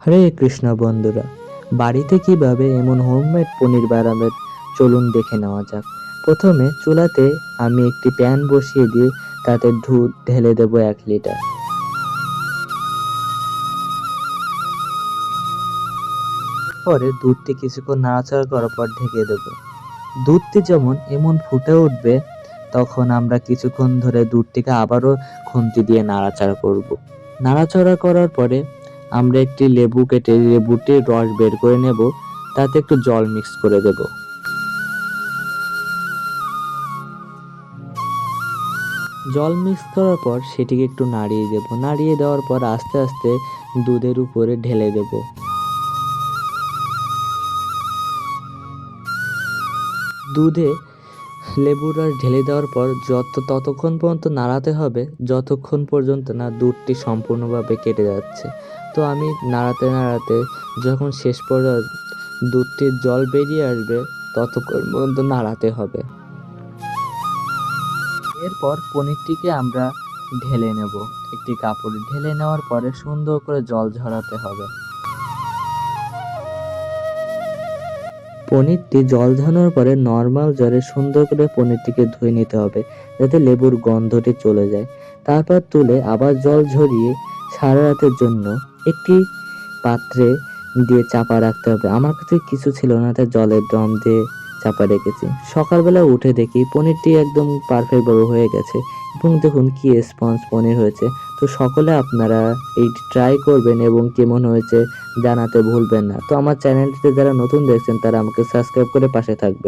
হরে কৃষ্ণ বন্ধুরা, বাড়িতে কিভাবে এমন হোমমেড পনির বানাবেন চলুন দেখে নেওয়া যাক। প্রথমে চুলাতে আমি একটি প্যান বসিয়ে দিয়ে তাতে দুধ ঢেলে দেব 1 লিটার। পরে দুধটি কিছুক্ষণ নাড়াচাড়া করার পর ঢেকে দেব। দুধটি যেমন এমন ফুটে উঠবে তখন আমরা কিছুক্ষণ ধরে দুধটিকে আবারও খুন্তি দিয়ে নাড়াচাড়া করব। নাড়াচাড়া করার পরে আমরা একটি লেবু কেটে লেবুটির রস বের করে নেব, তাতে একটু জল মিক্স করে দেব। জল মিক্স করার পর সেটিকে একটু নাড়িয়ে দেব। নাড়িয়ে দেওয়ার পর আস্তে আস্তে দুধের উপরে ঢেলে দেব। দুধে লেবুর রস ঢেলে দেওয়ার পর ততক্ষণ পর্যন্ত নাড়াতে হবে যতক্ষণ পর্যন্ত না দুধটি সম্পূর্ণভাবে কেটে যাচ্ছে। তো আমি নাড়াতে নাড়াতে যখন শেষ পর্যন্ত দুধটির জল বেরিয়ে আসবে ততক্ষণ পর্যন্ত নাড়াতে হবে। এরপর পনিরটিকে আমরা ঢেলে নেব। একটি কাপড়ে ঢেলে নেওয়ার পরে সুন্দর করে জল ঝরাতে হবে। পনিরটি জল ঝরানোর পরে নর্মাল জলে সুন্দর করে পনিরটিকে ধুয়ে নিতে হবে, যাতে লেবুর গন্ধটি চলে যায়। তারপর তুলে আবার জল ঝরিয়ে সারা রাতের জন্য একটি পাত্রে দিয়ে চাপা রাখতে হবে। আমার কাছে কিছু ছিল না, তাই জলের ড্রাম দিয়ে চাপা রেখেছি। সকালবেলা উঠে দেখি পনিরটি একদম পারফেক্ট ভাবে হয়ে গেছে এবং দেখুন কি স্পঞ্জ পনির হয়েছে। তো সকলে আপনারা এইটি ট্রাই করবেন এবং কেমন হয়েছে জানাতে ভুলবেন না। তো আমার চ্যানেলটিতে যারা নতুন দেখছেন তারা আমাকে সাবস্ক্রাইব করে পাশে থাকবেন।